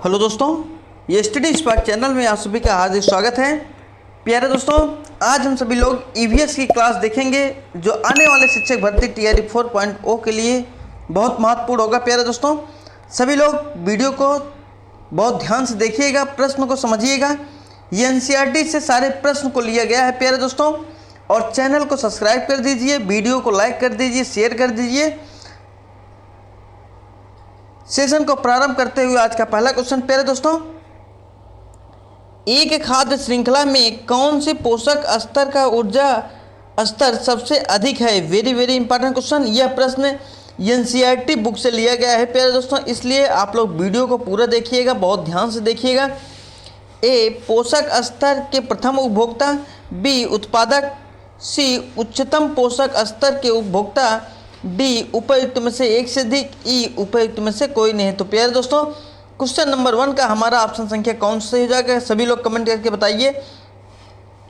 Hello दोस्तों, ये study spark channel में आप सभी का हार्दिक स्वागत है। प्यारे दोस्तों, आज हम सभी लोग ईवीएस की क्लास देखेंगे जो आने वाले शिक्षक भर्ती टीआरई 4.0 के लिए बहुत महत्वपूर्ण होगा। प्यारे दोस्तों, सभी लोग वीडियो को बहुत ध्यान से देखिएगा, प्रश्न को समझिएगा। ये एनसीईआरटी से सारे प्रश्न को लिया गया है प्यारे दोस्तों। और चैनल को सब्सक्राइब कर दीजिए, वीडियो को लाइक कर दीजिए, शेयर कर दीजिए। सेशन को प्रारंभ करते हुए आज का पहला क्वेश्चन प्यारे दोस्तों, एक खाद्य श्रृंखला में कौन से पोषक स्तर का ऊर्जा स्तर सबसे अधिक है? Very very important question. यह प्रश्न एनसीईआरटी बुक से लिया गया है प्यारे दोस्तों, इसलिए आप लोग वीडियो को पूरा देखिएगा, बहुत ध्यान से देखिएगा। ए पोषक स्तर के प्रथम उपभोक्ता, बी उत्पादक, सी उच्चतम पोषक स्तर के उपभोक्ता, डी उपयुक्त में से एक से अधिक, ई उपयुक्त में से कोई नहीं। तो प्यारे दोस्तों, क्वेश्चन नंबर 1 का हमारा ऑप्शन संख्या कौन सा सही हो जाएगा? सभी लोग कमेंट करके बताइए।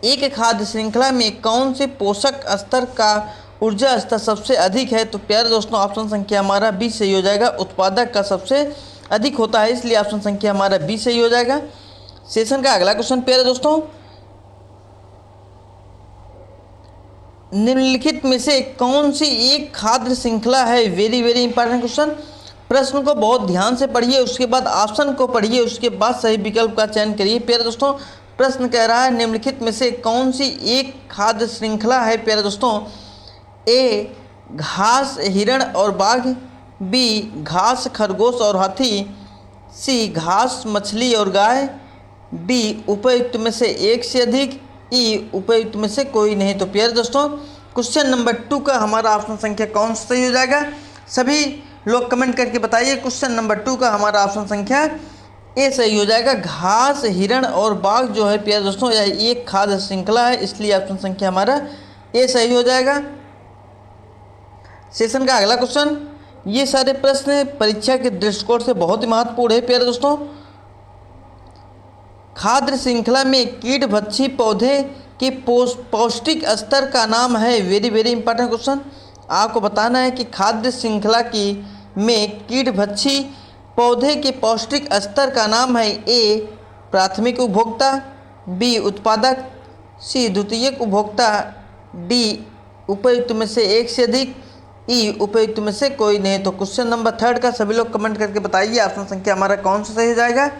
एक खाद्य श्रृंखला में कौन से पोषक स्तर का ऊर्जा स्तर सबसे अधिक है? तो प्यारे दोस्तों, ऑप्शन संख्या हमारा बी सही हो जाएगा। उत्पादक का सबसे अधिक होता है, इसलिए ऑप्शन संख्या हमारा बी सही हो जाएगा। सेशन का अगला क्वेश्चन प्यारे दोस्तों, निम्नलिखित में से कौन सी एक खाद्य श्रृंखला है? Very very important question. प्रश्न को बहुत ध्यान से पढ़िए, उसके बाद ऑप्शन को पढ़िए, उसके बाद सही विकल्प का चयन करिए। प्यारे दोस्तों, प्रश्न कह रहा है निम्नलिखित में से कौन सी एक खाद्य श्रृंखला है? प्यारे दोस्तों, ए घास हिरण और बाघ, बी घास खरगोश और हाथी, सी घास मछली और गाय, डी उपयुक्त में से एक से अधिक, ई उपयुक्त में से कोई नहीं। तो प्यारे दोस्तों, क्वेश्चन नंबर 2 का हमारा ऑप्शन संख्या कौन सा सही हो जाएगा? सभी लोग कमेंट करके बताइए। क्वेश्चन नंबर 2 का हमारा ऑप्शन संख्या ए सही हो जाएगा। घास हिरण और बाघ जो है प्यारे दोस्तों, यह एक खाद्य श्रृंखला है, इसलिए ऑप्शन संख्या हमारा ए सही हो जाएगा। सेशन का अगला क्वेश्चन, ये सारे प्रश्न परीक्षा के दृष्टिकोण से बहुत ही महत्वपूर्ण है प्यारे दोस्तों। खाद्य श्रृंखला में कीट भक्षी पौधे के पौष्टिक स्तर का नाम है? Very very important question. आपको बताना है कि खाद्य श्रृंखला की में कीट भक्षी पौधे के पौष्टिक स्तर का नाम है। ए प्राथमिक उपभोक्ता, बी उत्पादक, सी द्वितीयक उपभोक्ता, डी उपयुक्त में से एक से अधिक, ई उपयुक्त में से कोई नहीं। तो क्वेश्चन नंबर 3 का सभी लोग कमेंट करके बताइए ऑप्शन संख्या हमारा कौन सा सही हो जाएगा?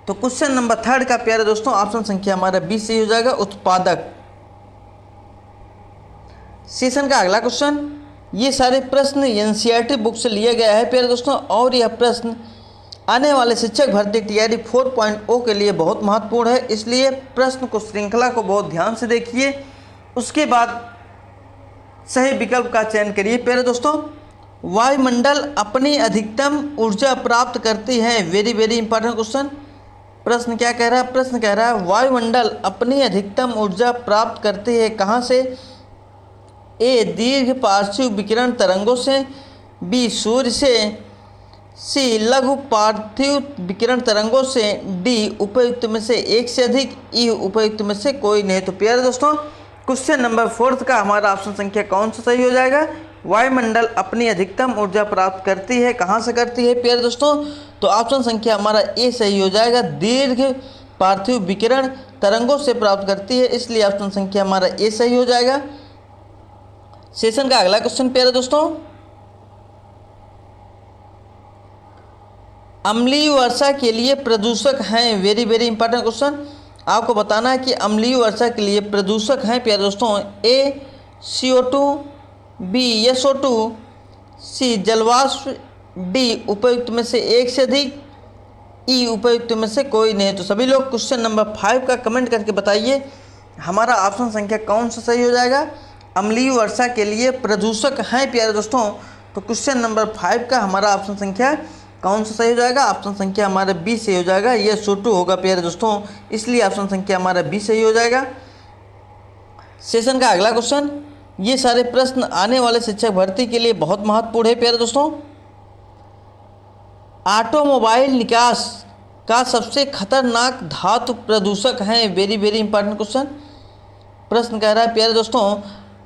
तो क्वेश्चन नंबर 3 का प्यारे दोस्तों ऑप्शन संख्या हमारा बी सही हो जाएगा, उत्पादक। सेशन का अगला क्वेश्चन, ये सारे प्रश्न एनसीईआरटी बुक से लिया गया है प्यारे दोस्तों, और यह प्रश्न आने वाले शिक्षक भर्ती टीआरई 4.0 के लिए बहुत महत्वपूर्ण है, इसलिए प्रश्न को श्रृंखला को बहुत ध्यान से देखिए, उसके बाद सही विकल्प का चयन करिए। प्यारे दोस्तों, वायुमंडल अपनी अधिकतम ऊर्जा प्राप्त करती है? Very very important question. प्रश्न क्या कह रहा है? प्रश्न कह रहा है वायुमंडल अपनी अधिकतम ऊर्जा प्राप्त करती है कहाँ से? ए दीर्घ पार्थिव विकिरण तरंगों से, बी सूर्य से, सी लघु पार्थिव विकिरण तरंगों से, डी उपयुक्त में से एक से अधिक, ई उपयुक्त में से कोई नहीं। तो प्यारे दोस्तों, क्वेश्चन नंबर 4 का हमारा ऑप्शन संख्या कौन सा सही हो जाएगा? वायुमंडल अपनी अधिकतम ऊर्जा प्राप्त करती है, कहाँ से करती है प्यारे दोस्तों? तो ऑप्शन संख्या हमारा ए सही हो जाएगा, दीर्घ पार्थिव विकिरण तरंगों से प्राप्त करती है, इसलिए ऑप्शन संख्या हमारा ए सही हो जाएगा। सेशन का अगला क्वेश्चन प्यारे दोस्तों, अम्लीय वर्षा के लिए प्रदूषक हैं? Very very important question. आपको बताना है कि अम्लीय वर्षा के लिए प्रदूषक हैं प्यारे दोस्तों। ए CO2, बी SO2, सी जलवाष्प, डी उपयुक्त में से एक से अधिक, ई उपयुक्त में से कोई नहीं। तो सभी लोग क्वेश्चन नंबर 5 का कमेंट करके बताइए हमारा ऑप्शन संख्या कौन सा सही हो जाएगा? अम्लीय वर्षा के लिए प्रदूषक हैं प्यारे दोस्तों। तो क्वेश्चन नंबर 5 का हमारा ऑप्शन संख्या कौन सा सही हो जाएगा? ऑप्शन संख्या हमारा बी सही हो जाएगा, ये SO2 होगा प्यारे दोस्तों, इसलिए ऑप्शन संख्या हमारा बी सही हो जाएगा। सेशन का अगला क्वेश्चन, ये सारे प्रश्न आने वाले शिक्षक भर्ती के लिए बहुत महत्वपूर्ण है प्यारे दोस्तों। ऑटोमोबाइल निकास का सबसे खतरनाक धातु प्रदूषक हैं? Very very important question. प्रश्न कह रहा है प्यारे दोस्तों,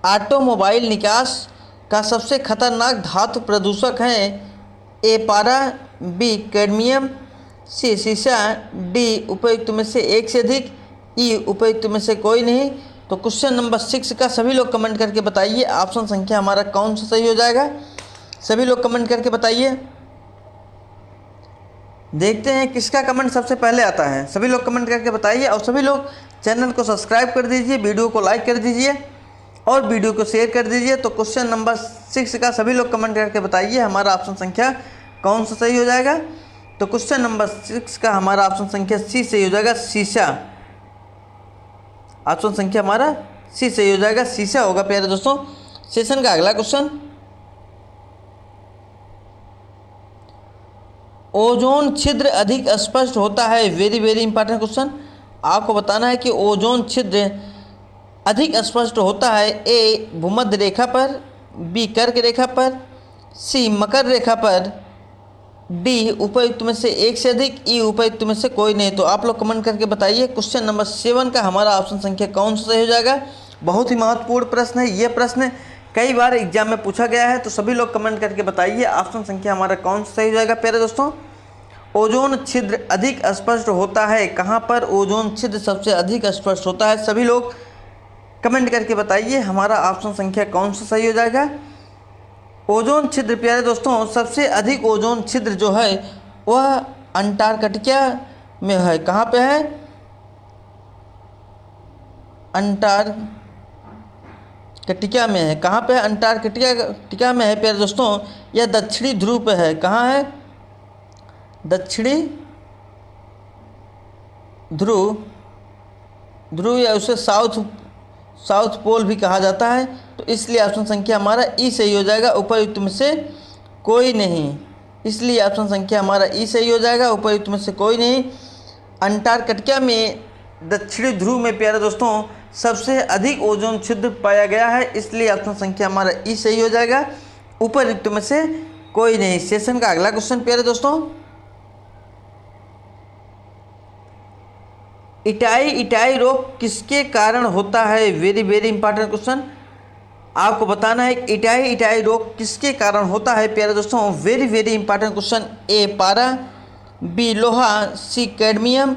ऑटोमोबाइल निकास का सबसे खतरनाक धातु प्रदूषक हैं? ए पारा, बी कैडमियम, सी शीशा, डी उपयुक्त में से एक से अधिक, ई उपयुक्त में से कोई नहीं। तो क्वेश्चन नंबर 6 का सभी लोग कमेंट करके बताइए ऑप्शन संख्या हमारा कौन सा सही हो जाएगा। सभी लोग कमेंट करके बताइए, देखते हैं किसका कमेंट सबसे पहले आता है। सभी लोग कमेंट करके बताइए और सभी लोग चैनल को सब्सक्राइब कर दीजिए, वीडियो को लाइक कर दीजिए और वीडियो को शेयर कर दीजिए। तो क्वेश्चन नंबर 6 का सभी लोग कमेंट करके बताइए हमारा ऑप्शन संख्या कौन सा सही हो जाएगा। तो क्वेश्चन नंबर 6 का हमारा ऑप्शन संख्या सी सही हो जाएगा, शीशा। ऑप्शन संख्या हमारा सी सही हो जाएगा, शीशा होगा प्यारे दोस्तों। सेशन का अगला क्वेश्चन, ओजोन छिद्र अधिक स्पष्ट होता है। Very very important question. आपको बताना है कि ओजोन छिद्र अधिक स्पष्ट होता है। ए भूमध्य रेखा पर, बी कर्क रेखा पर, सी मकर रेखा पर, डी उपयुक्त में से एक से अधिक, ई उपयुक्त में से कोई नहीं। तो आप लोग कमेंट करके बताइए क्वेश्चन नंबर 7 का हमारा ऑप्शन संख्या कौन सा सही हो जाएगा। बहुत ही महत्वपूर्ण प्रश्न है, ये प्रश्न कई बार एग्जाम में पूछा गया है। तो सभी लोग कमेंट करके बताइए ऑप्शन संख्या हमारा कौन सा सही हो जाएगा प्यारे दोस्तों। ओजोन छिद्र अधिक स्पष्ट होता है, कहाँ पर ओजोन छिद्र सबसे अधिक स्पष्ट होता है। सभी लोग कमेंट करके बताइए हमारा ऑप्शन संख्या कौन सा सही हो जाएगा। ओजोन छिद्र प्यारे दोस्तों, सबसे अधिक ओजोन छिद्र जो है वह अंटार्कटिका में है। कहाँ पे है? अंटार्कटिका में है। कहाँ पे है? अंटार्कटिका में है प्यारे दोस्तों। यह दक्षिणी ध्रुव पे है। कहाँ है? दक्षिणी ध्रुव या उसे साउथ पोल भी कहा जाता है। तो इसलिए ऑप्शन संख्या हमारा ई सही हो जाएगा, उपयुक्त में से कोई नहीं। इसलिए ऑप्शन संख्या हमारा ई सही हो जाएगा, उपयुक्त में से कोई नहीं। अंटार्कटिका में दक्षिणी ध्रुव में प्यारे दोस्तों सबसे अधिक ओजोन छिद्र पाया गया है, इसलिए ऑप्शन संख्या हमारा ई सही हो जाएगा, उपयुक्त में से कोई नहीं। सेशन का अगला क्वेश्चन प्यारे दोस्तों, इटाई रोग किसके कारण होता है। Very very important question. आपको बताना है इटाई रोग किसके कारण होता है प्यारे दोस्तों। Very very important question. A पारा, बी लोहा, सी कैडमियम,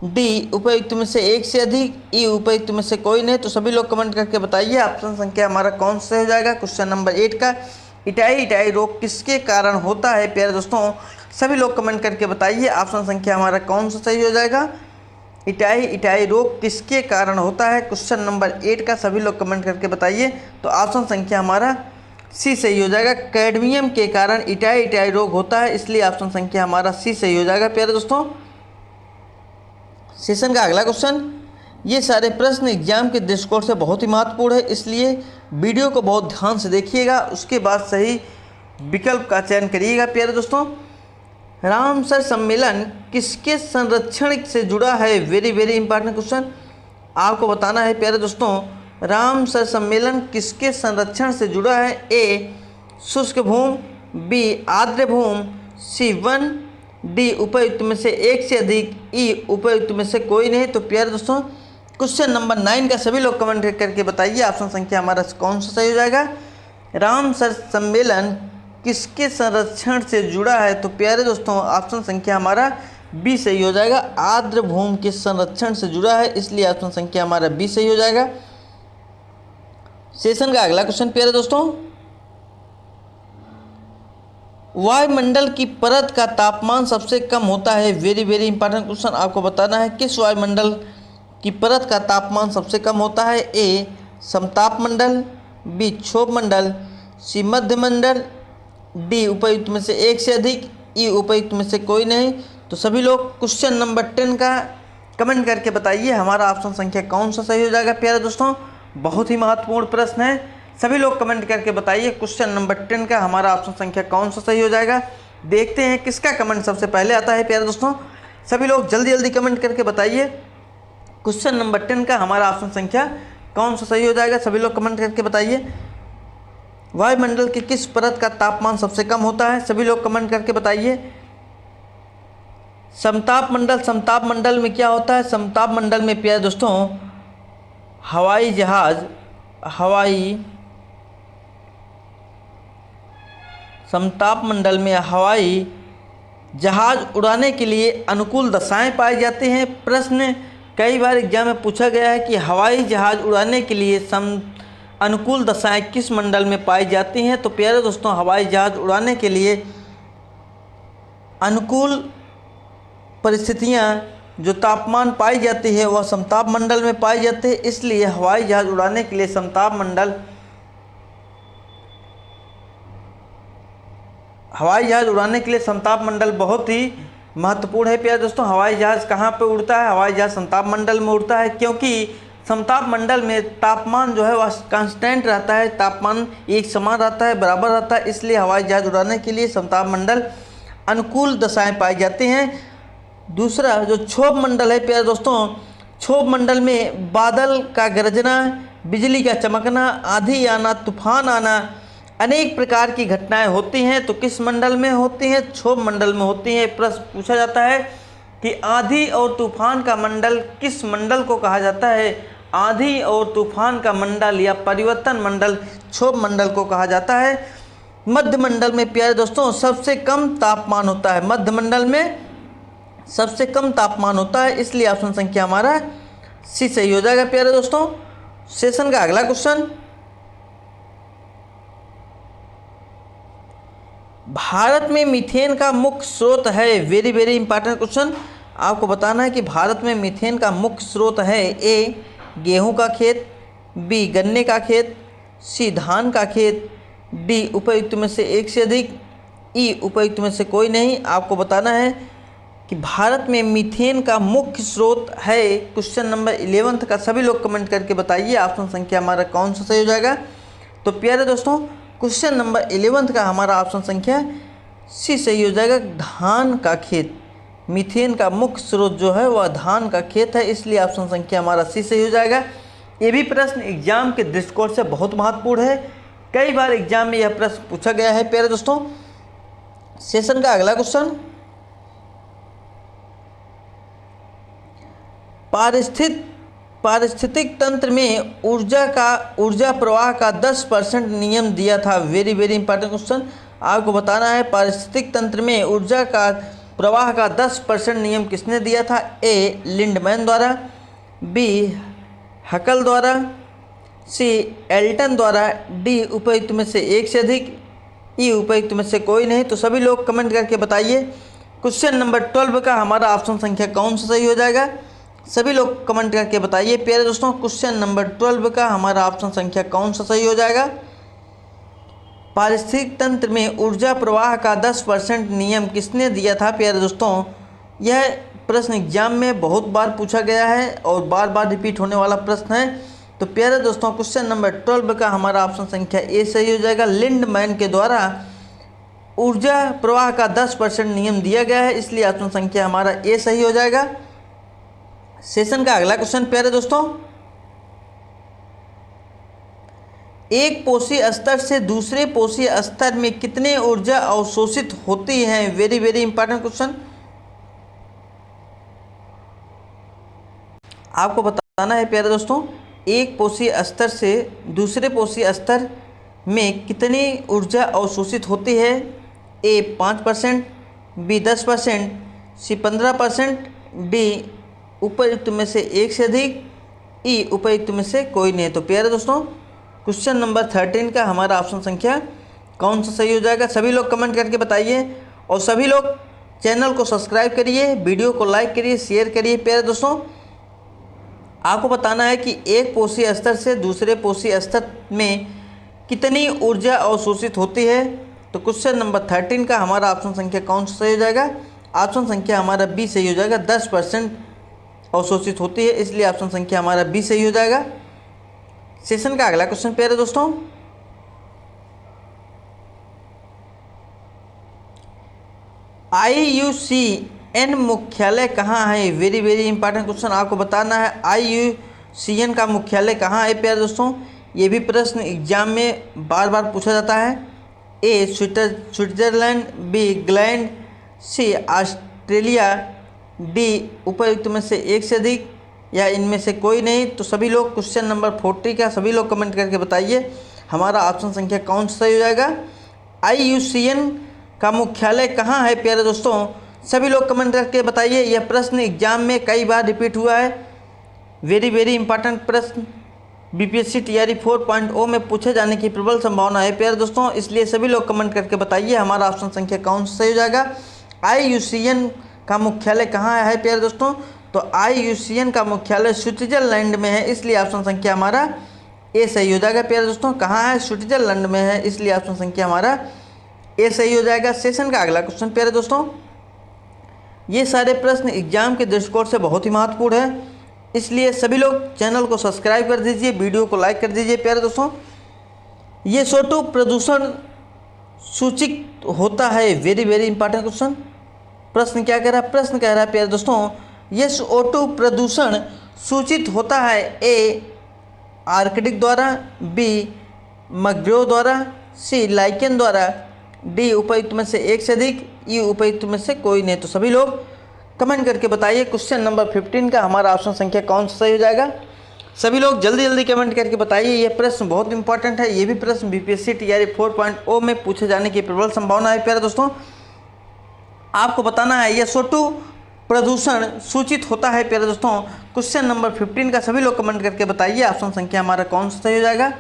डी उपयुक्त में से एक से अधिक, ई उपयुक्त में से कोई नहीं। तो सभी लोग कमेंट करके बताइए ऑप्शन संख्या हमारा कौन सा हो जाएगा। क्वेश्चन नंबर 8 का इटाई रोग किसके कारण होता है प्यारे दोस्तों। सभी लोग कमेंट करके बताइए ऑप्शन संख्या हमारा कौन सा सही हो जाएगा। इटाई रोग किसके कारण होता है। क्वेश्चन नंबर 8 का सभी लोग कमेंट करके बताइए। तो ऑप्शन संख्या हमारा सी सही हो जाएगा, कैडमियम के कारण इटाई रोग होता है, इसलिए ऑप्शन संख्या हमारा सी सही हो जाएगा प्यारे दोस्तों। सेशन का अगला क्वेश्चन, ये सारे प्रश्न एग्जाम के दृष्टिकोण से बहुत ही महत्वपूर्ण है, इसलिए वीडियो को बहुत ध्यान से देखिएगा, उसके बाद सही विकल्प का चयन करिएगा प्यारे दोस्तों। रामसर सम्मेलन किसके संरक्षण से जुड़ा है। Very very important question. आपको बताना है प्यारे दोस्तों रामसर सम्मेलन किसके संरक्षण से जुड़ा है। ए शुष्क भूमि, बी आर्द्र भूमि, सी वन, डी उपयुक्त में से एक से अधिक, ई उपयुक्त में से कोई नहीं। तो प्यारे दोस्तों क्वेश्चन नंबर 9 का सभी लोग कमेंट करके बताइए ऑप्शन संख्या हमारा कौन सा सही हो जाएगा। रामसर सम्मेलन किसके संरक्षण से जुड़ा है। तो प्यारे दोस्तों ऑप्शन संख्या हमारा बी सही हो जाएगा, आर्द्र भूमि के संरक्षण से जुड़ा है, इसलिए ऑप्शन संख्या हमारा बी सही हो जाएगा। सेशन का अगला क्वेश्चन प्यारे दोस्तों, वायुमंडल की परत का तापमान सबसे कम होता है। Very very important question. आपको बताना है किस वायुमंडल की परत का तापमान सबसे कम होता है। ए समताप मंडल, बी क्षोभ मंडल, सी मध्य मंडल, डी उपयुक्त में से एक से अधिक, ई उपयुक्त में से कोई नहीं। तो सभी लोग क्वेश्चन नंबर 10 का कमेंट करके बताइए हमारा ऑप्शन संख्या कौन सा सही हो जाएगा प्यारे दोस्तों। बहुत ही महत्वपूर्ण प्रश्न है, सभी लोग कमेंट करके बताइए क्वेश्चन नंबर 10 का हमारा ऑप्शन संख्या कौन सा सही हो जाएगा। देखते हैं किसका कमेंट सबसे पहले आता है प्यारे दोस्तों। सभी लोग जल्दी जल्दी कमेंट करके बताइए क्वेश्चन नंबर 10 का हमारा ऑप्शन संख्या कौन सा सही हो जाएगा। सभी लोग कमेंट करके बताइए वायुमंडल की किस परत का तापमान सबसे कम होता है। सभी लोग कमेंट करके बताइए। समताप मंडल में क्या होता है। समताप मंडल में प्यारे दोस्तों हवाई समताप मंडल में हवाई जहाज उड़ाने के लिए अनुकूल दशाएं पाई जाती हैं। प्रश्न कई बार एग्जाम में पूछा गया है कि हवाई जहाज उड़ाने के लिए अनुकूल दशाएं किस मंडल में पाई जाती हैं। तो प्यारे दोस्तों, हवाई जहाज उड़ाने के लिए अनुकूल परिस्थितियां जो तापमान पाई जाती है वह समताप मंडल में पाई जाती है। इसलिए हवाई जहाज उड़ाने के लिए समताप मंडल बहुत ही महत्वपूर्ण है। प्यारे दोस्तों, हवाई जहाज कहाँ पे उड़ता है? हवाई जहाज समताप मंडल में उड़ता है, क्योंकि समताप मंडल में तापमान जो है वह कांस्टेंट रहता है, तापमान एक समान रहता है, बराबर रहता है। इसलिए हवाई जहाज उड़ाने के लिए समताप मंडल अनुकूल दशाएं पाई जाती हैं। दूसरा जो क्षोभ मंडल है प्यारे दोस्तों, क्षोभ मंडल में बादल का गरजना, बिजली का चमकना, आंधी आना, तूफान आना, अनेक प्रकार की घटनाएं होती हैं। तो किस मंडल में होती हैं? क्षोभ मंडल में होती हैं। प्रश्न पूछा जाता है कि आंधी और तूफान का मंडल किस मंडल को कहा जाता है? आंधी और तूफान का मंडल या परिवर्तन मंडल क्षोभ मंडल को कहा जाता है। मध्य मंडल में प्यारे दोस्तों सबसे कम तापमान होता है। मध्य मंडल में सबसे कम तापमान होता है, इसलिए ऑप्शन संख्या हमारा सी सही हो जाएगा। प्यारे दोस्तों, सेशन का अगला क्वेश्चन, भारत में मीथेन का मुख्य स्रोत है। वेरी वेरी इंपॉर्टेंट क्वेश्चन, आपको बताना है कि भारत में मीथेन का मुख्य स्रोत है। ए गेहूं का खेत, बी गन्ने का खेत, सी धान का खेत, डी उपयुक्त में से एक से अधिक, ई उपयुक्त में से कोई नहीं। आपको बताना है कि भारत में मीथेन का मुख्य स्रोत है। क्वेश्चन नंबर 11 का सभी लोग कमेंट करके बताइए ऑप्शन संख्या हमारा कौन सा सही हो जाएगा। तो प्यारे दोस्तों, क्वेश्चन नंबर 11 का हमारा ऑप्शन संख्या सी सही हो जाएगा, धान का खेत। मीथेन का मुख्य स्रोत जो है वह धान का खेत है, इसलिए ऑप्शन संख्या हमारा सी सही हो जाएगा। ये भी प्रश्न एग्जाम के दृष्टिकोण से बहुत महत्वपूर्ण है, कई बार एग्जाम में यह प्रश्न पूछा गया है। प्यारे दोस्तों, सेशन का अगला क्वेश्चन, पारिस्थितिक तंत्र में ऊर्जा प्रवाह का 10% नियम दिया था। वेरी वेरी इंपॉर्टेंट क्वेश्चन, आपको बताना है पारिस्थितिक तंत्र में ऊर्जा का प्रवाह का 10% नियम किसने दिया था? ए लिंडमैन द्वारा, बी हकल द्वारा, सी एल्टन द्वारा, डी उपयुक्त में से एक से अधिक, ई उपयुक्त में से कोई नहीं। तो सभी लोग कमेंट करके बताइए क्वेश्चन नंबर 12 का हमारा ऑप्शन संख्या कौन सा सही हो जाएगा। सभी लोग कमेंट करके बताइए प्यारे दोस्तों, क्वेश्चन नंबर 12 का हमारा ऑप्शन संख्या कौन सा सही हो जाएगा। पारिस्थितिक तंत्र में ऊर्जा प्रवाह का 10% नियम किसने दिया था? प्यारे दोस्तों, यह प्रश्न एग्जाम में बहुत बार पूछा गया है और बार बार रिपीट होने वाला प्रश्न है। तो प्यारे दोस्तों, क्वेश्चन नंबर 12 का हमारा ऑप्शन संख्या ए सही हो जाएगा। लिंडमैन के द्वारा ऊर्जा प्रवाह का 10% नियम दिया गया है, इसलिए ऑप्शन संख्या हमारा ए सही हो जाएगा। सेशन का अगला क्वेश्चन प्यारे दोस्तों, एक पोषी स्तर से दूसरे पोषी स्तर में कितने ऊर्जा अवशोषित होती है? वेरी वेरी इंपॉर्टेंट क्वेश्चन, आपको बताना है प्यारे दोस्तों, एक पोषी स्तर से दूसरे पोषी स्तर में कितनी ऊर्जा अवशोषित होती है? ए 5%, बी 10%, सी 15%, डी उपयुक्त में से एक से अधिक, ई उपयुक्त में से कोई नहीं। तो प्यारे दोस्तों, क्वेश्चन नंबर 13 का हमारा ऑप्शन संख्या कौन सा सही हो जाएगा। सभी लोग कमेंट करके बताइए और सभी लोग चैनल को सब्सक्राइब करिए, वीडियो को लाइक करिए, शेयर करिए। प्यारे दोस्तों, आपको बताना है कि एक पोषी स्तर से दूसरे पोषी स्तर में कितनी ऊर्जा अवशोषित होती है। तो क्वेश्चन नंबर 13 का हमारा ऑप्शन संख्या कौन सा सही हो जाएगा। ऑप्शन संख्या हमारा बी सही हो जाएगा, 10% अवशोषित होती है, इसलिए ऑप्शन संख्या हमारा बी सही हो जाएगा। सेशन का अगला क्वेश्चन प्यारे दोस्तों, IUCN मुख्यालय कहाँ है? वेरी वेरी इंपॉर्टेंट क्वेश्चन, आपको बताना है IUCN का मुख्यालय कहाँ है। प्यारे दोस्तों, ये भी प्रश्न एग्जाम में बार बार पूछा जाता है। ए स्विट्जरलैंड, बी इंग्लैंड, सी ऑस्ट्रेलिया, डी उपयुक्त में से एक से अधिक या इनमें से कोई नहीं। तो सभी लोग क्वेश्चन नंबर 40 का सभी लोग कमेंट करके बताइए हमारा ऑप्शन संख्या कौन सा सही हो जाएगा। IUCN का मुख्यालय कहाँ है? प्यारे दोस्तों, सभी लोग कमेंट करके बताइए, यह प्रश्न एग्जाम में कई बार रिपीट हुआ है। वेरी इंपॉर्टेंट प्रश्न बीपीएससी टीआरई 4.0 में पूछे जाने की प्रबल संभावना है प्यारे दोस्तों, इसलिए सभी लोग कमेंट करके बताइए हमारा ऑप्शन संख्या कौन सा सही हो जाएगा। IUCN का मुख्यालय कहाँ है प्यारे दोस्तों? तो IUCN का मुख्यालय स्विट्जरलैंड में है, इसलिए ऑप्शन संख्या हमारा ए सही हो जाएगा प्यारे दोस्तों। कहाँ है? स्विट्जरलैंड में है, इसलिए ऑप्शन संख्या हमारा ए सही हो जाएगा। सेशन का अगला क्वेश्चन प्यारे दोस्तों, ये सारे प्रश्न एग्जाम के दृष्टिकोण से बहुत ही महत्वपूर्ण है, इसलिए सभी लोग चैनल को सब्सक्राइब कर दीजिए, वीडियो को लाइक कर दीजिए प्यारे दोस्तों। ये CO2 प्रदूषण सूचित होता है, वेरी इंपॉर्टेंट क्वेश्चन। प्रश्न क्या कह रहा है? प्रश्न कह रहा है प्यारे दोस्तों, ये CO2 प्रदूषण सूचित होता है A आर्कटिक द्वारा, B मैंग्रोव द्वारा, C लाइकेन द्वारा, D उपयुक्त में से एक से अधिक, E उपयुक्त में से कोई नहीं। तो सभी लोग कमेंट करके बताइए क्वेश्चन नंबर 15 का हमारा ऑप्शन संख्या कौन सा सही हो जाएगा। सभी लोग जल्दी कमेंट करके बताइए, ये प्रश्न बहुत इंपॉर्टेंट है। ये भी प्रश्न बीपीएससी टीआरई 4.0 में पूछे जाने की प्रबल संभावना है प्यारे दोस्तों। आपको बताना है ये CO2 प्रदूषण सूचित होता है प्यारे दोस्तों। क्वेश्चन नंबर 15 का सभी लोग कमेंट करके बताइए ऑप्शन संख्या हमारा कौन सा सही हो जाएगा।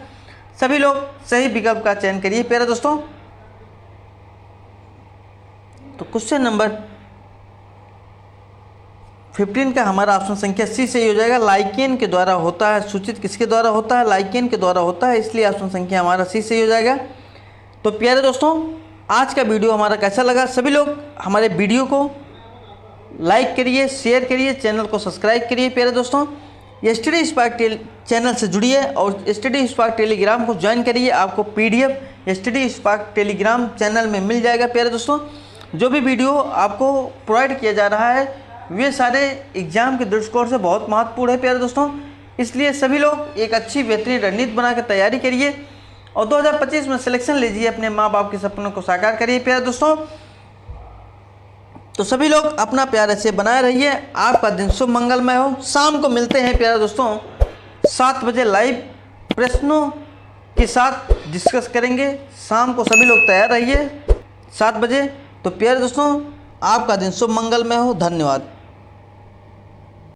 सभी लोग सही विकल्प का चयन करिए प्यारे दोस्तों। तो क्वेश्चन नंबर 15 का हमारा ऑप्शन संख्या सी सही हो जाएगा। लाइकेन के द्वारा होता है, सूचित किसके द्वारा होता है? लाइकेन के द्वारा होता है, इसलिए ऑप्शन संख्या हमारा सी सही हो जाएगा। तो प्यारे दोस्तों, आज का वीडियो हमारा कैसा लगा? सभी लोग हमारे वीडियो को लाइक करिए, शेयर करिए, चैनल को सब्सक्राइब करिए प्यारे दोस्तों। स्टडी स्पार्क चैनल से जुड़िए और स्टडी स्पार्क टेलीग्राम को ज्वाइन करिए। आपको PDF study spark Telegram channel में मिल जाएगा प्यारे दोस्तों। जो भी वीडियो आपको प्रोवाइड किया जा रहा है वे सारे एग्जाम के दृष्टिकोण से बहुत महत्वपूर्ण है प्यारे दोस्तों, इसलिए सभी लोग एक अच्छी बेहतरीन रणनीति बनाकर तैयारी करिए और 2025 में सिलेक्शन लीजिए, अपने माँ बाप के सपनों को साकार करिए प्यारे दोस्तों। तो सभी लोग अपना प्यार ऐसे बनाए रहिए, आपका दिन शुभ मंगलमय हो। शाम को मिलते हैं प्यारे दोस्तों 7 बजे लाइव प्रश्नों के साथ डिस्कस करेंगे। शाम को सभी लोग तैयार रहिए 7 बजे। तो प्यारे दोस्तों, आपका दिन शुभ मंगलमय हो। धन्यवाद।